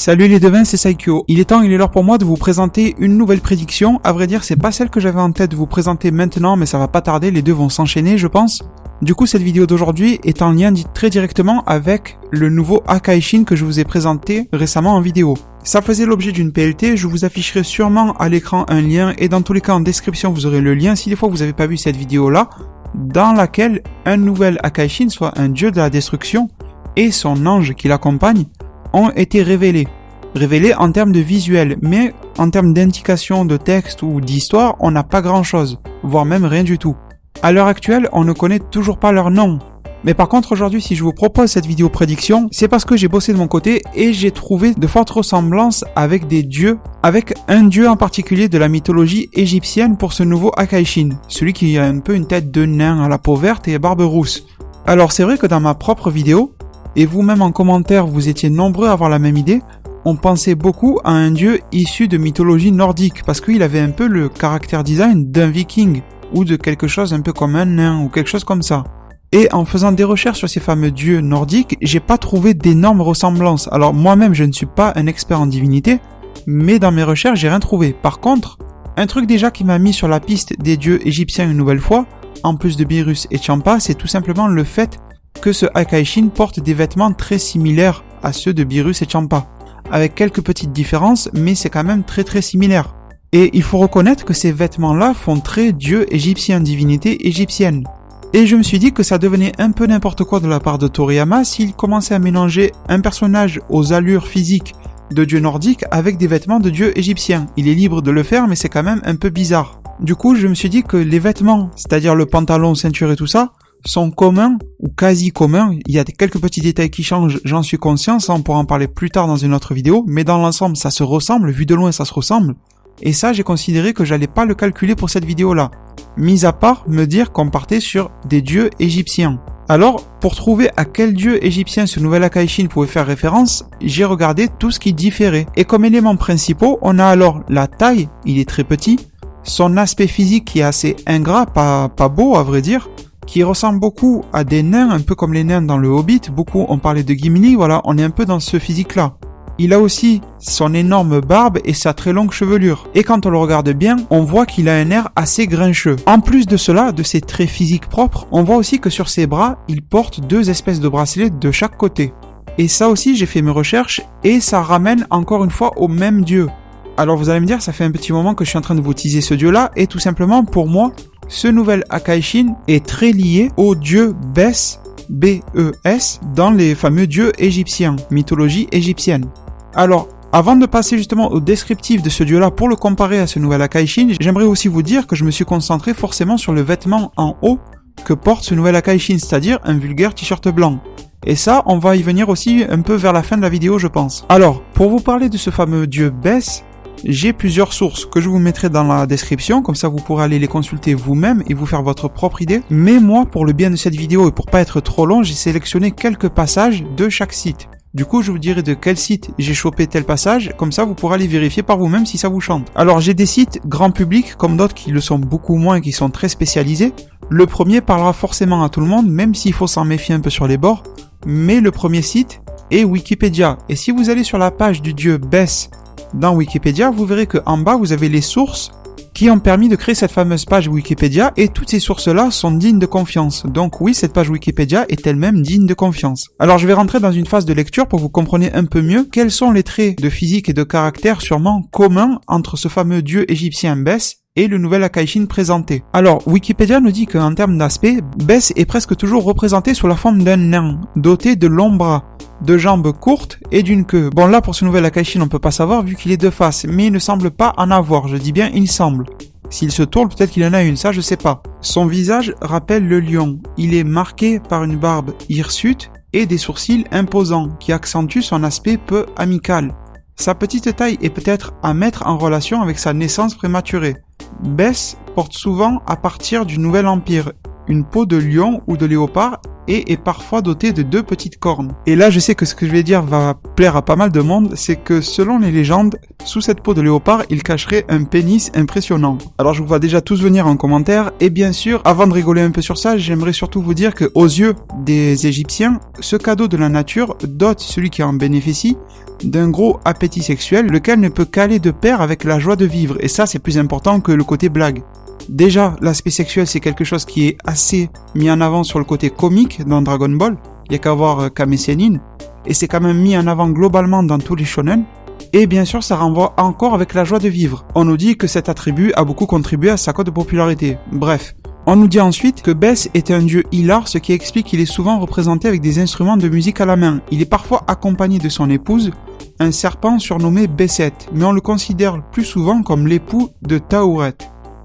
Salut les devins, c'est Saikyo. Il est l'heure pour moi de vous présenter une nouvelle prédiction. À vrai dire, c'est pas celle que j'avais en tête de vous présenter maintenant, mais ça va pas tarder, les deux vont s'enchaîner, je pense. Du coup, cette vidéo d'aujourd'hui est en lien très directement avec le nouveau Akaishin que je vous ai présenté récemment en vidéo. Ça faisait l'objet d'une PLT, je vous afficherai sûrement à l'écran un lien, et dans tous les cas en description vous aurez le lien si des fois vous n'avez pas vu cette vidéo-là, dans laquelle un nouvel Akaishin, soit un dieu de la destruction, et son ange qui l'accompagne, ont été révélés en termes de visuel, mais en termes d'indication de texte ou d'histoire, on n'a pas grand chose, voire même rien du tout. À l'heure actuelle, on ne connaît toujours pas leur nom. Mais par contre, aujourd'hui, si je vous propose cette vidéo prédiction, c'est parce que j'ai bossé de mon côté et j'ai trouvé de fortes ressemblances avec des dieux, avec un dieu en particulier de la mythologie égyptienne pour ce nouveau Akaishin, celui qui a un peu une tête de nain à la peau verte et barbe rousse. Alors c'est vrai que dans ma propre vidéo, et vous-même en commentaire, vous étiez nombreux à avoir la même idée, on pensait beaucoup à un dieu issu de mythologie nordique, parce qu'il avait un peu le caractère design d'un viking, ou de quelque chose un peu comme un nain, ou quelque chose comme ça. Et en faisant des recherches sur ces fameux dieux nordiques, j'ai pas trouvé d'énormes ressemblances. Alors moi-même, je ne suis pas un expert en divinité, mais dans mes recherches, j'ai rien trouvé. Par contre, un truc déjà qui m'a mis sur la piste des dieux égyptiens une nouvelle fois, en plus de Beerus et Champa, c'est tout simplement le fait que ce Akaishin porte des vêtements très similaires à ceux de Beerus et Champa, avec quelques petites différences, mais c'est quand même très similaire. Et il faut reconnaître que ces vêtements-là font très dieu égyptien, divinité égyptienne. Et je me suis dit que ça devenait un peu n'importe quoi de la part de Toriyama s'il commençait à mélanger un personnage aux allures physiques de dieu nordique avec des vêtements de dieu égyptien. Il est libre de le faire, mais c'est quand même un peu bizarre. Du coup, je me suis dit que les vêtements, c'est-à-dire le pantalon, ceinture et tout ça, sont communs ou quasi communs. Il y a quelques petits détails qui changent, j'en suis conscient, ça on pourra en parler plus tard dans une autre vidéo, mais dans l'ensemble ça se ressemble, vu de loin ça se ressemble. Et ça, j'ai considéré que j'allais pas le calculer pour cette vidéo-là. Mis à part me dire qu'on partait sur des dieux égyptiens. Alors, pour trouver à quel dieu égyptien ce nouvel Akaishin pouvait faire référence, j'ai regardé tout ce qui différait. Et comme éléments principaux, on a alors la taille, il est très petit, son aspect physique qui est assez ingrat, pas beau à vrai dire, qui ressemble beaucoup à des nains, un peu comme les nains dans le Hobbit, beaucoup ont parlé de Gimli, voilà, on est un peu dans ce physique-là. Il a aussi son énorme barbe et sa très longue chevelure. Et quand on le regarde bien, on voit qu'il a un air assez grincheux. En plus de cela, de ses traits physiques propres, on voit aussi que sur ses bras, il porte deux espèces de bracelets de chaque côté. Et ça aussi, j'ai fait mes recherches et ça ramène encore une fois au même dieu. Alors vous allez me dire, ça fait un petit moment que je suis en train de vous teaser ce dieu-là, et tout simplement, pour moi, ce nouvel Akaishin est très lié au dieu Bes, B-E-S, dans les fameux dieux égyptiens, mythologie égyptienne. Alors, avant de passer justement au descriptif de ce dieu-là pour le comparer à ce nouvel Akaishin, j'aimerais aussi vous dire que je me suis concentré forcément sur le vêtement en haut que porte ce nouvel Akaishin, c'est-à-dire un vulgaire t-shirt blanc. Et ça, on va y venir aussi un peu vers la fin de la vidéo, je pense. Alors, pour vous parler de ce fameux dieu Bes, j'ai plusieurs sources que je vous mettrai dans la description, comme ça vous pourrez aller les consulter vous-même et vous faire votre propre idée. Mais moi, pour le bien de cette vidéo et pour pas être trop long, j'ai sélectionné quelques passages de chaque site. Du coup, je vous dirai de quel site j'ai chopé tel passage, comme ça vous pourrez aller vérifier par vous-même si ça vous chante. Alors j'ai des sites grand public, comme d'autres qui le sont beaucoup moins et qui sont très spécialisés. Le premier parlera forcément à tout le monde, même s'il faut s'en méfier un peu sur les bords. Mais le premier site est Wikipédia. Et si vous allez sur la page du dieu Bes dans Wikipédia, vous verrez qu'en bas vous avez les sources qui ont permis de créer cette fameuse page Wikipédia, et toutes ces sources-là sont dignes de confiance. Donc oui, cette page Wikipédia est elle-même digne de confiance. Alors je vais rentrer dans une phase de lecture pour que vous compreniez un peu mieux quels sont les traits de physique et de caractère sûrement communs entre ce fameux dieu égyptien Bes et le nouvel Akaishin présenté. Alors, Wikipédia nous dit qu'en termes d'aspect, Bes est presque toujours représenté sous la forme d'un nain, doté de longs bras, de jambes courtes et d'une queue. Bon là, pour ce nouvel Akaishin, on peut pas savoir vu qu'il est de face, mais il ne semble pas en avoir, je dis bien il semble. S'il se tourne, peut-être qu'il en a une, ça je sais pas. Son visage rappelle le lion. Il est marqué par une barbe hirsute et des sourcils imposants, qui accentuent son aspect peu amical. Sa petite taille est peut-être à mettre en relation avec sa naissance prématurée. Bes porte souvent à partir du Nouvel Empire une peau de lion ou de léopard et est parfois doté de 2 petites cornes. Et là, je sais que ce que je vais dire va plaire à pas mal de monde, c'est que selon les légendes, sous cette peau de léopard, il cacherait un pénis impressionnant. Alors je vous vois déjà tous venir en commentaire, et bien sûr, avant de rigoler un peu sur ça, j'aimerais surtout vous dire que aux yeux des Égyptiens, ce cadeau de la nature dote celui qui en bénéficie d'un gros appétit sexuel, lequel ne peut qu'aller de pair avec la joie de vivre, et ça c'est plus important que le côté blague. Déjà, l'aspect sexuel c'est quelque chose qui est assez mis en avant sur le côté comique dans Dragon Ball, il y a qu'à voir Kame Sennin, et c'est quand même mis en avant globalement dans tous les shonen, et bien sûr ça renvoie encore avec la joie de vivre. On nous dit que cet attribut a beaucoup contribué à sa cote de popularité, bref. On nous dit ensuite que Bes est un dieu hilar, ce qui explique qu'il est souvent représenté avec des instruments de musique à la main. Il est parfois accompagné de son épouse, un serpent surnommé Besset, mais on le considère plus souvent comme l'époux de Taouret.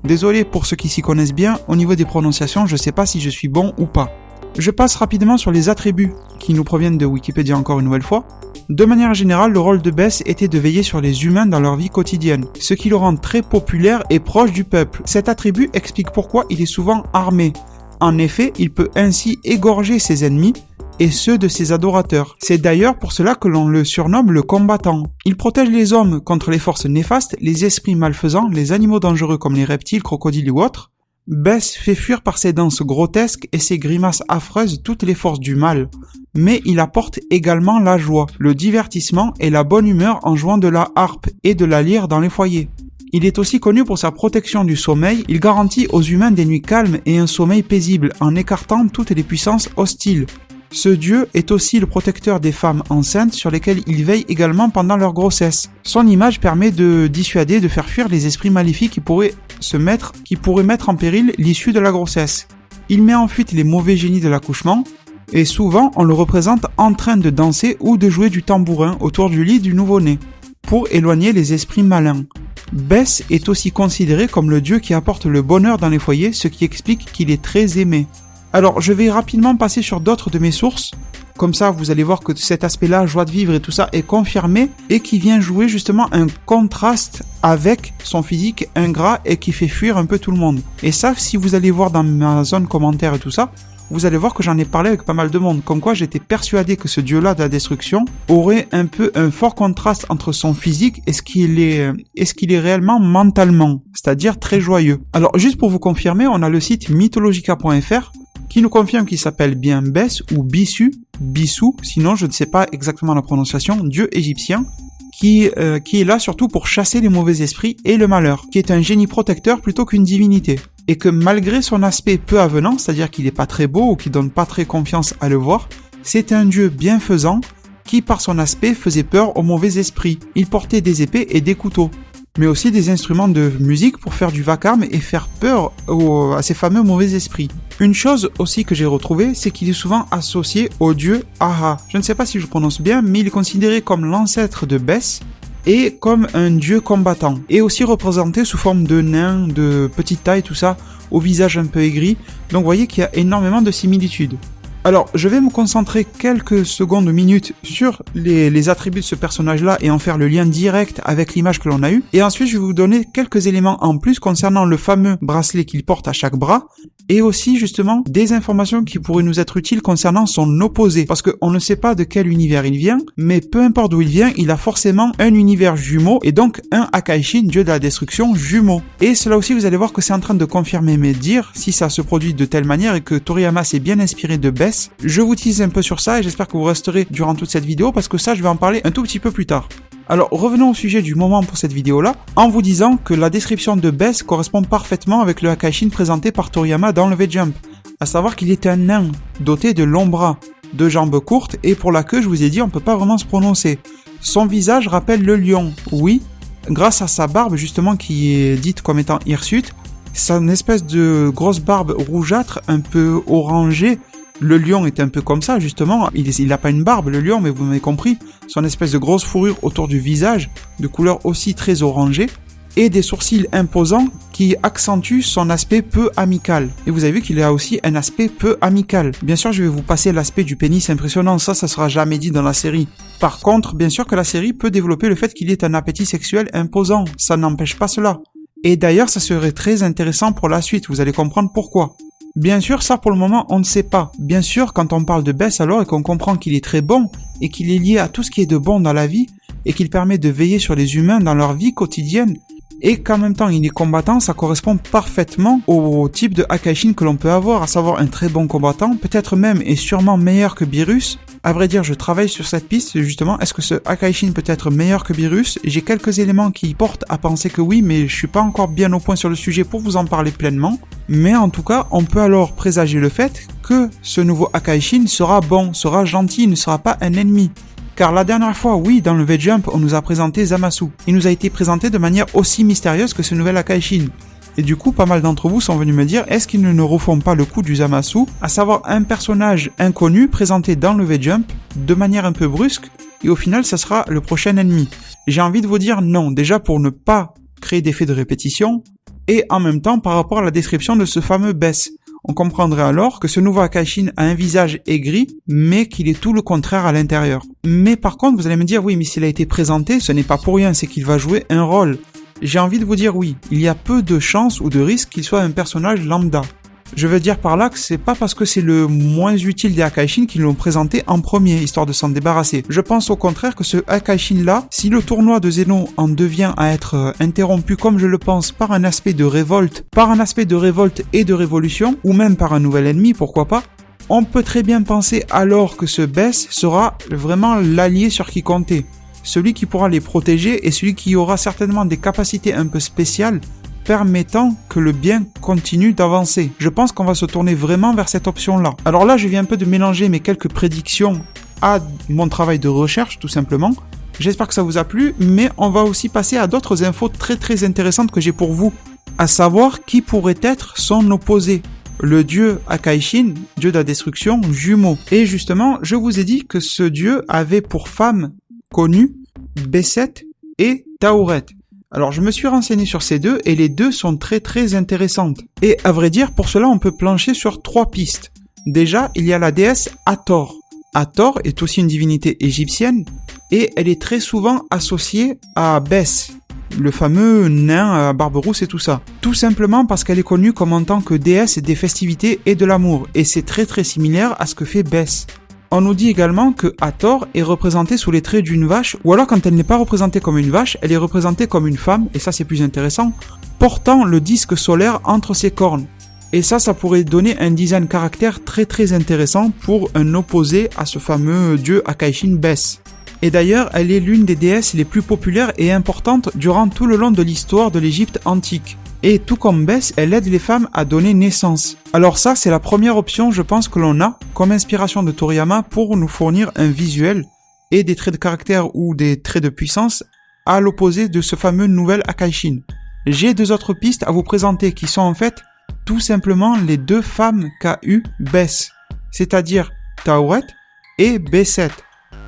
Désolé pour ceux qui s'y connaissent bien, au niveau des prononciations, je sais pas si je suis bon ou pas. Je passe rapidement sur les attributs, qui nous proviennent de Wikipédia encore une nouvelle fois. De manière générale, le rôle de Bes était de veiller sur les humains dans leur vie quotidienne, ce qui le rend très populaire et proche du peuple. Cet attribut explique pourquoi il est souvent armé. En effet, il peut ainsi égorger ses ennemis et ceux de ses adorateurs. C'est d'ailleurs pour cela que l'on le surnomme le combattant. Il protège les hommes contre les forces néfastes, les esprits malfaisants, les animaux dangereux comme les reptiles, crocodiles ou autres. Bes fait fuir par ses danses grotesques et ses grimaces affreuses toutes les forces du mal. Mais il apporte également la joie, le divertissement et la bonne humeur en jouant de la harpe et de la lyre dans les foyers. Il est aussi connu pour sa protection du sommeil, il garantit aux humains des nuits calmes et un sommeil paisible en écartant toutes les puissances hostiles. Ce dieu est aussi le protecteur des femmes enceintes sur lesquelles il veille également pendant leur grossesse. Son image permet de dissuader, de faire fuir les esprits maléfiques qui pourraient mettre en péril l'issue de la grossesse. Il met en fuite les mauvais génies de l'accouchement, et souvent on le représente en train de danser ou de jouer du tambourin autour du lit du nouveau-né, pour éloigner les esprits malins. Bes est aussi considéré comme le dieu qui apporte le bonheur dans les foyers, ce qui explique qu'il est très aimé. Alors je vais rapidement passer sur d'autres de mes sources, comme ça vous allez voir que cet aspect-là, joie de vivre et tout ça, est confirmé et qui vient jouer justement un contraste avec son physique ingrat et qui fait fuir un peu tout le monde. Et ça, si vous allez voir dans ma zone commentaire et tout ça, vous allez voir que j'en ai parlé avec pas mal de monde, comme quoi j'étais persuadé que ce dieu-là de la destruction aurait un peu un fort contraste entre son physique et ce qu'il est réellement mentalement, c'est-à-dire très joyeux. Alors juste pour vous confirmer, on a le site mythologica.fr qui nous confirme qu'il s'appelle bien Bes ou Bissu, sinon je ne sais pas exactement la prononciation, dieu égyptien, qui est là surtout pour chasser les mauvais esprits et le malheur, qui est un génie protecteur plutôt qu'une divinité. Et que malgré son aspect peu avenant, c'est-à-dire qu'il n'est pas très beau ou qui donne pas très confiance à le voir, c'est un dieu bienfaisant qui par son aspect faisait peur aux mauvais esprits. Il portait des épées et des couteaux, mais aussi des instruments de musique pour faire du vacarme et faire peur à ces fameux mauvais esprits. Une chose aussi que j'ai retrouvée, c'est qu'il est souvent associé au dieu Aha. Je ne sais pas si je prononce bien, mais il est considéré comme l'ancêtre de Bes et comme un dieu combattant, et aussi représenté sous forme de nain, de petite taille, tout ça, au visage un peu aigri, donc vous voyez qu'il y a énormément de similitudes. Alors, je vais me concentrer quelques secondes ou minutes sur les attributs de ce personnage-là et en faire le lien direct avec l'image que l'on a eue. Et ensuite, je vais vous donner quelques éléments en plus concernant le fameux bracelet qu'il porte à chaque bras et aussi, justement, des informations qui pourraient nous être utiles concernant son opposé. Parce qu'on ne sait pas de quel univers il vient, mais peu importe d'où il vient, il a forcément un univers jumeau et donc un Akaishin, dieu de la destruction, jumeau. Et cela aussi, vous allez voir que c'est en train de confirmer mes dires, si ça se produit de telle manière et que Toriyama s'est bien inspiré de Bes. Je vous tease un peu sur ça et j'espère que vous resterez durant toute cette vidéo parce que ça, je vais en parler un tout petit peu plus tard. Alors revenons au sujet du moment pour cette vidéo-là, en vous disant que la description de Bes correspond parfaitement avec le Akaishin présenté par Toriyama dans le V-Jump, à savoir qu'il est un nain, doté de longs bras, de jambes courtes et pour la queue, je vous ai dit, on peut pas vraiment se prononcer. Son visage rappelle le lion, oui, grâce à sa barbe justement qui est dite comme étant hirsute, c'est une espèce de grosse barbe rougeâtre, un peu orangée. Le lion est un peu comme ça, justement. Il n'a pas une barbe, le lion, mais vous m'avez compris. Son espèce de grosse fourrure autour du visage, de couleur aussi très orangée, et des sourcils imposants qui accentuent son aspect peu amical. Et vous avez vu qu'il a aussi un aspect peu amical. Bien sûr, je vais vous passer l'aspect du pénis impressionnant, ça sera jamais dit dans la série. Par contre, bien sûr que la série peut développer le fait qu'il ait un appétit sexuel imposant, ça n'empêche pas cela. Et d'ailleurs, ça serait très intéressant pour la suite, vous allez comprendre pourquoi. Bien sûr, ça pour le moment, on ne sait pas. Bien sûr, quand on parle de Bess alors et qu'on comprend qu'il est très bon et qu'il est lié à tout ce qui est de bon dans la vie et qu'il permet de veiller sur les humains dans leur vie quotidienne et qu'en même temps il est combattant, ça correspond parfaitement au type de Akaishin que l'on peut avoir, à savoir un très bon combattant, peut-être même et sûrement meilleur que Beerus. À vrai dire, je travaille sur cette piste, justement, est-ce que ce Akaishin peut être meilleur que Beerus? J'ai quelques éléments qui portent à penser que oui, mais je suis pas encore bien au point sur le sujet pour vous en parler pleinement. Mais en tout cas, on peut alors présager le fait que ce nouveau Akaishin sera bon, sera gentil, ne sera pas un ennemi. Car la dernière fois, oui, dans le V-Jump, on nous a présenté Zamasu. Il nous a été présenté de manière aussi mystérieuse que ce nouvel Akaishin. Et du coup, pas mal d'entre vous sont venus me dire, est-ce qu'ils ne refont pas le coup du Zamasu, à savoir un personnage inconnu présenté dans le V-Jump, de manière un peu brusque, et au final, ça sera le prochain ennemi. J'ai envie de vous dire non, déjà pour ne pas créer d'effet de répétition, et en même temps par rapport à la description de ce fameux Bess. On comprendrait alors que ce nouveau Akaishin a un visage aigri, mais qu'il est tout le contraire à l'intérieur. Mais par contre, vous allez me dire, oui, mais s'il a été présenté, ce n'est pas pour rien, c'est qu'il va jouer un rôle. J'ai envie de vous dire oui, il y a peu de chances ou de risques qu'il soit un personnage lambda. Je veux dire par là que c'est pas parce que c'est le moins utile des Akaishin qu'ils l'ont présenté en premier, histoire de s'en débarrasser. Je pense au contraire que ce Akaishin-là, si le tournoi de Zeno en devient à être interrompu comme je le pense par un aspect de révolte, et de révolution, ou même par un nouvel ennemi, pourquoi pas, on peut très bien penser alors que ce Bess sera vraiment l'allié sur qui compter. Celui qui pourra les protéger et celui qui aura certainement des capacités un peu spéciales permettant que le bien continue d'avancer. Je pense qu'on va se tourner vraiment vers cette option-là. Alors là, je viens un peu de mélanger mes quelques prédictions à mon travail de recherche, tout simplement. J'espère que ça vous a plu, mais on va aussi passer à d'autres infos très très intéressantes que j'ai pour vous, à savoir qui pourrait être son opposé. Le dieu Akaishin, dieu de la destruction, jumeau. Et justement, je vous ai dit que ce dieu avait pour femme connue Beset et Tauret. Alors je me suis renseigné sur ces deux et les deux sont très très intéressantes. Et à vrai dire, pour cela on peut plancher sur 3 pistes. Déjà, il y a la déesse Hathor. Hathor est aussi une divinité égyptienne et elle est très souvent associée à Bess, le fameux nain à barbe rousse et tout ça. Tout simplement parce qu'elle est connue comme en tant que déesse des festivités et de l'amour et c'est très très similaire à ce que fait Bess. On nous dit également que Hathor est représentée sous les traits d'une vache, ou alors quand elle n'est pas représentée comme une vache, elle est représentée comme une femme, et ça c'est plus intéressant, portant le disque solaire entre ses cornes. Et ça pourrait donner un design caractère très très intéressant pour un opposé à ce fameux dieu Akaishin Bess. Et d'ailleurs, elle est l'une des déesses les plus populaires et importantes durant tout le long de l'histoire de l'Égypte antique. Et tout comme Bess, elle aide les femmes à donner naissance. Alors ça, c'est la première option, je pense, que l'on a comme inspiration de Toriyama pour nous fournir un visuel et des traits de caractère ou des traits de puissance à l'opposé de ce fameux nouvel Akaishin. J'ai 2 autres pistes à vous présenter qui sont en fait tout simplement les 2 femmes qu'a eu Bess, c'est-à-dire Tauret et Beset.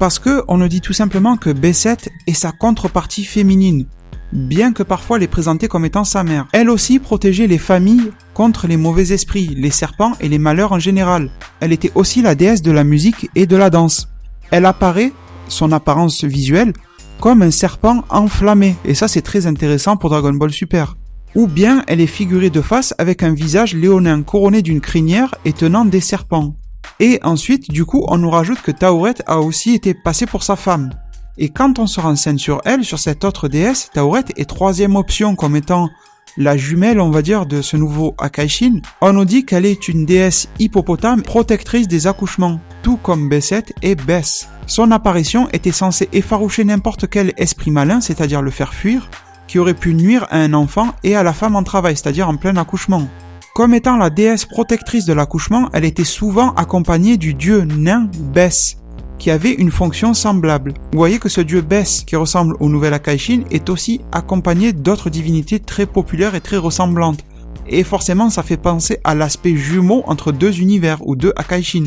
Parce que on nous dit tout simplement que Beset est sa contrepartie féminine, bien que parfois elle est présentée comme étant sa mère. Elle aussi protégeait les familles contre les mauvais esprits, les serpents et les malheurs en général. Elle était aussi la déesse de la musique et de la danse. Elle apparaît, son apparence visuelle, comme un serpent enflammé, et ça c'est très intéressant pour Dragon Ball Super. Ou bien elle est figurée de face avec un visage léonin couronné d'une crinière et tenant des serpents. Et ensuite, du coup, on nous rajoute que Tauret a aussi été passée pour sa femme. Et quand on se renseigne sur elle, sur cette autre déesse, Tauret est 3e option comme étant la jumelle, on va dire, de ce nouveau Akaishin. On nous dit qu'elle est une déesse hippopotame protectrice des accouchements, tout comme Beset et Bess. Son apparition était censée effaroucher n'importe quel esprit malin, c'est-à-dire le faire fuir, qui aurait pu nuire à un enfant et à la femme en travail, c'est-à-dire en plein accouchement. Comme étant la déesse protectrice de l'accouchement, elle était souvent accompagnée du dieu nain Bess, qui avait une fonction semblable. Vous voyez que ce dieu Bess, qui ressemble au nouvel Akaishin, est aussi accompagné d'autres divinités très populaires et très ressemblantes. Et forcément, ça fait penser à l'aspect jumeau entre 2 univers, ou 2 Akaishin.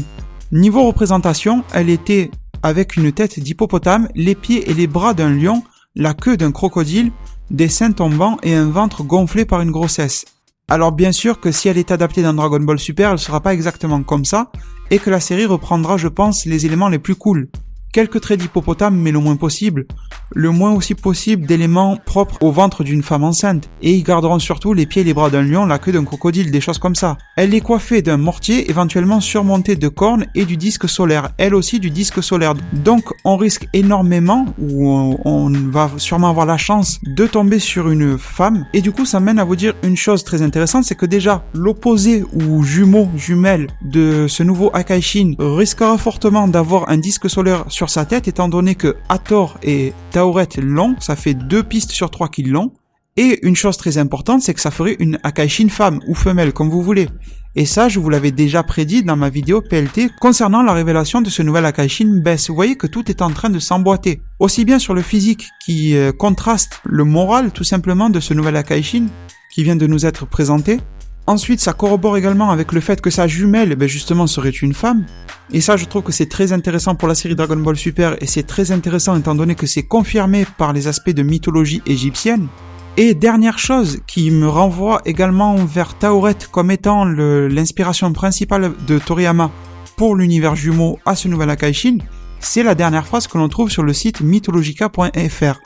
Niveau représentation, elle était avec une tête d'hippopotame, les pieds et les bras d'un lion, la queue d'un crocodile, des seins tombants et un ventre gonflé par une grossesse. Alors bien sûr que si elle est adaptée dans Dragon Ball Super, elle sera pas exactement comme ça, et que la série reprendra, je pense, les éléments les plus cool. quelques traits d'hippopotame, mais le moins possible. Le moins aussi possible d'éléments propres au ventre d'une femme enceinte. Et ils garderont surtout les pieds et les bras d'un lion, la queue d'un crocodile, des choses comme ça. Elle est coiffée d'un mortier, éventuellement surmonté de cornes et du disque solaire. Elle aussi du disque solaire. Donc on risque énormément, ou on va sûrement avoir la chance de tomber sur une femme. Et du coup ça mène à vous dire une chose très intéressante, c'est que déjà l'opposé ou jumelle de ce nouveau Akaishin risquera fortement d'avoir un disque solaire sur sa tête, étant donné que Hathor et Tawret l'ont, ça fait 2 pistes sur 3 qui l'ont. Et une chose très importante, c'est que ça ferait une Akaishin femme ou femelle, comme vous voulez. Et ça, je vous l'avais déjà prédit dans ma vidéo PLT concernant la révélation de ce nouvel Akaishin Bess. Vous voyez que tout est en train de s'emboîter. Aussi bien sur le physique qui contraste le moral tout simplement de ce nouvel Akaishin qui vient de nous être présenté. Ensuite, ça corrobore également avec le fait que sa jumelle, justement, serait une femme. Et ça, je trouve que c'est très intéressant pour la série Dragon Ball Super, et c'est très intéressant étant donné que c'est confirmé par les aspects de mythologie égyptienne. Et dernière chose qui me renvoie également vers Tawret comme étant l'inspiration principale de Toriyama pour l'univers jumeau à ce nouvel Akaishin, c'est la dernière phrase que l'on trouve sur le site mythologica.fr.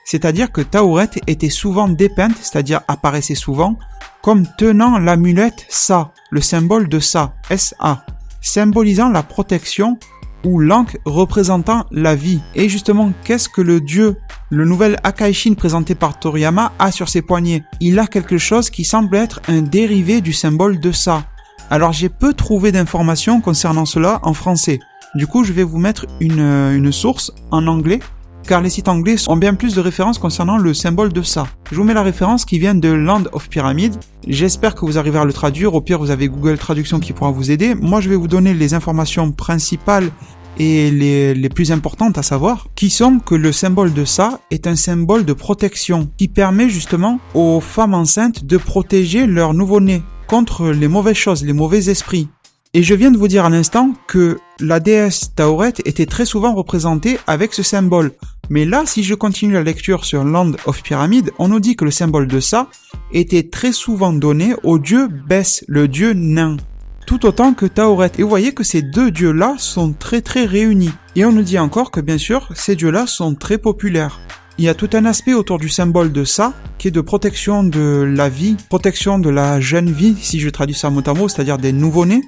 C'est-à-dire que Tawret était souvent dépeinte, c'est-à-dire apparaissait souvent, comme tenant l'amulette Sa, le symbole de Sa, S-A, symbolisant la protection, ou l'Ankh représentant la vie. Et justement, qu'est-ce que le dieu, le nouvel Akaishin présenté par Toriyama, a sur ses poignets? Il a quelque chose qui semble être un dérivé du symbole de Sa. Alors j'ai peu trouvé d'informations concernant cela en français. Du coup, je vais vous mettre une source en anglais, car les sites anglais ont bien plus de références concernant le symbole de Sa. Je vous mets la référence qui vient de Land of Pyramid. J'espère que vous arriverez à le traduire. Au pire, vous avez Google Traduction qui pourra vous aider. Moi, je vais vous donner les informations principales et les plus importantes à savoir, qui sont que le symbole de Sa est un symbole de protection qui permet justement aux femmes enceintes de protéger leur nouveau-né contre les mauvaises choses, les mauvais esprits. Et je viens de vous dire à l'instant que la déesse Tawret était très souvent représentée avec ce symbole. Mais là, si je continue la lecture sur Land of Pyramid, on nous dit que le symbole de Sa était très souvent donné au dieu Bess, le dieu nain, tout autant que Tawret. Et vous voyez que ces deux dieux-là sont très très réunis. Et on nous dit encore que bien sûr, ces dieux-là sont très populaires. Il y a tout un aspect autour du symbole de Sa, qui est de protection de la vie, protection de la jeune vie, si je traduis ça mot à mot, c'est-à-dire des nouveau-nés,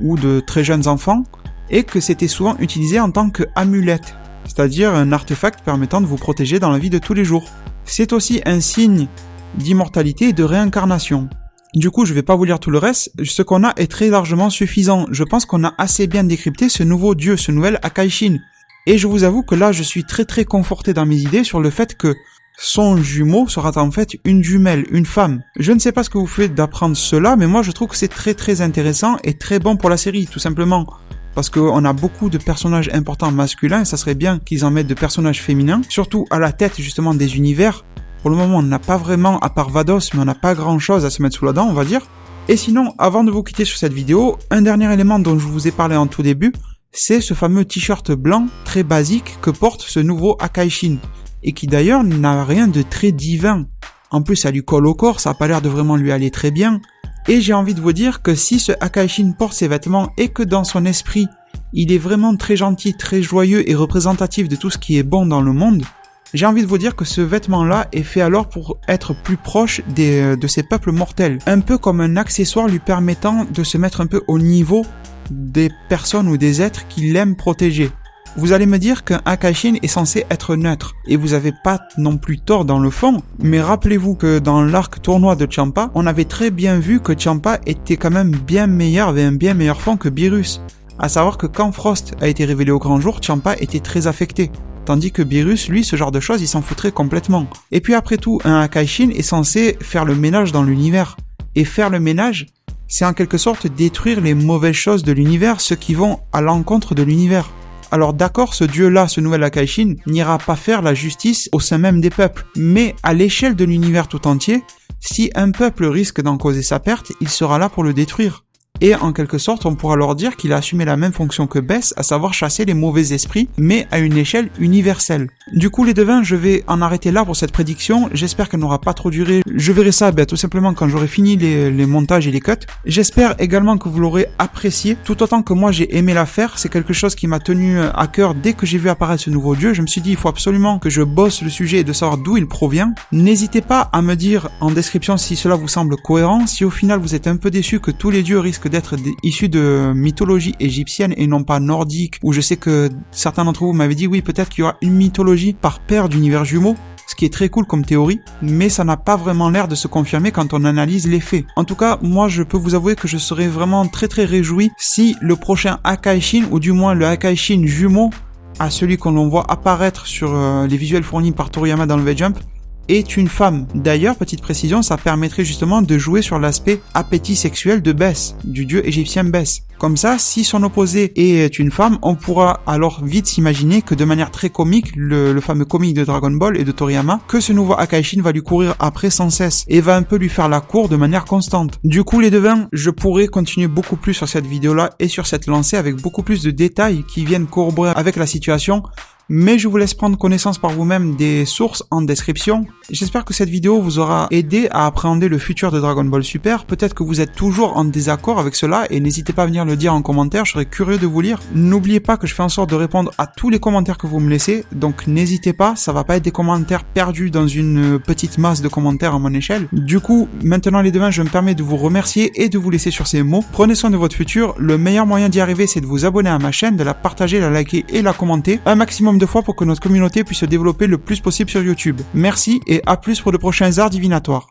ou de très jeunes enfants, et que c'était souvent utilisé en tant qu'amulette, c'est-à-dire un artefact permettant de vous protéger dans la vie de tous les jours. C'est aussi un signe d'immortalité et de réincarnation. Du coup, je vais pas vous lire tout le reste, ce qu'on a est très largement suffisant. Je pense qu'on a assez bien décrypté ce nouveau dieu, ce nouvel Akaishin. Et je vous avoue que là, je suis très très conforté dans mes idées sur le fait que son jumeau sera en fait une jumelle, une femme. Je ne sais pas ce que vous faites d'apprendre cela, mais moi je trouve que c'est très très intéressant et très bon pour la série, tout simplement. Parce qu'on a beaucoup de personnages importants masculins, et ça serait bien qu'ils en mettent de personnages féminins, surtout à la tête justement des univers. Pour le moment, on n'a pas vraiment, à part Vados, mais on n'a pas grand chose à se mettre sous la dent, on va dire. Et sinon, avant de vous quitter sur cette vidéo, un dernier élément dont je vous ai parlé en tout début, c'est ce fameux t-shirt blanc très basique que porte ce nouveau Akaishin. Et qui d'ailleurs n'a rien de très divin. En plus, ça lui colle au corps, ça a pas l'air de vraiment lui aller très bien. Et j'ai envie de vous dire que si ce Akaishin porte ses vêtements et que dans son esprit, il est vraiment très gentil, très joyeux et représentatif de tout ce qui est bon dans le monde, j'ai envie de vous dire que ce vêtement-là est fait alors pour être plus proche de ces peuples mortels. Un peu comme un accessoire lui permettant de se mettre un peu au niveau des personnes ou des êtres qu'il aime protéger. Vous allez me dire qu'un Akaishin est censé être neutre, et vous avez pas non plus tort dans le fond, mais rappelez-vous que dans l'arc tournoi de Champa, on avait très bien vu que Champa était quand même bien meilleur, avait un bien meilleur fond que Beerus. À savoir que quand Frost a été révélé au grand jour, Champa était très affecté. Tandis que Beerus, lui, ce genre de choses, il s'en foutrait complètement. Et puis après tout, un Akaishin est censé faire le ménage dans l'univers. Et faire le ménage, c'est en quelque sorte détruire les mauvaises choses de l'univers, ceux qui vont à l'encontre de l'univers. Alors d'accord, ce dieu-là, ce nouvel Akaishin, n'ira pas faire la justice au sein même des peuples, mais à l'échelle de l'univers tout entier, si un peuple risque d'en causer sa perte, il sera là pour le détruire. et en quelque sorte on pourra leur dire qu'il a assumé la même fonction que Bess, à savoir chasser les mauvais esprits, mais à une échelle universelle. Du coup les devins, je vais en arrêter là pour cette prédiction, j'espère qu'elle n'aura pas trop duré, je verrai ça tout simplement quand j'aurai fini les montages et les cuts. J'espère également que vous l'aurez apprécié, tout autant que moi j'ai aimé la faire, c'est quelque chose qui m'a tenu à cœur dès que j'ai vu apparaître ce nouveau dieu, je me suis dit il faut absolument que je bosse le sujet et de savoir d'où il provient. N'hésitez pas à me dire en description si cela vous semble cohérent, si au final vous êtes un peu déçu que tous les dieux risquent d'être issus de mythologie égyptienne et non pas nordique, où je sais que certains d'entre vous m'avaient dit oui peut-être qu'il y aura une mythologie par paire d'univers jumeaux, ce qui est très cool comme théorie, mais ça n'a pas vraiment l'air de se confirmer quand on analyse les faits. En tout cas, moi je peux vous avouer que je serais vraiment très réjoui si le prochain Akaishin, ou du moins le Akaishin jumeau à celui qu'on voit apparaître sur les visuels fournis par Toriyama dans le V-Jump, est une femme. D'ailleurs, petite précision, ça permettrait justement de jouer sur l'aspect appétit sexuel de Bess, du dieu égyptien Bess. Comme ça, si son opposé est une femme, on pourra alors vite s'imaginer que de manière très comique, le fameux comique de Dragon Ball et de Toriyama, que ce nouveau Akaishin va lui courir après sans cesse et va un peu lui faire la cour de manière constante. Du coup, les devins, je pourrais continuer beaucoup plus sur cette vidéo-là et sur cette lancée avec beaucoup plus de détails qui viennent corroborer avec la situation. Mais je vous laisse prendre connaissance par vous-même des sources en description. J'espère que cette vidéo vous aura aidé à appréhender le futur de Dragon Ball Super. Peut-être que vous êtes toujours en désaccord avec cela et n'hésitez pas à venir le dire en commentaire, je serais curieux de vous lire. N'oubliez pas que je fais en sorte de répondre à tous les commentaires que vous me laissez, donc n'hésitez pas, ça va pas être des commentaires perdus dans une petite masse de commentaires à mon échelle. Du coup, maintenant les devins, je me permets de vous remercier et de vous laisser sur ces mots. Prenez soin de votre futur, le meilleur moyen d'y arriver c'est de vous abonner à ma chaîne, de la partager, la liker et la commenter un maximum de fois pour que notre communauté puisse se développer le plus possible sur YouTube. Merci et à plus pour de prochains arts divinatoires.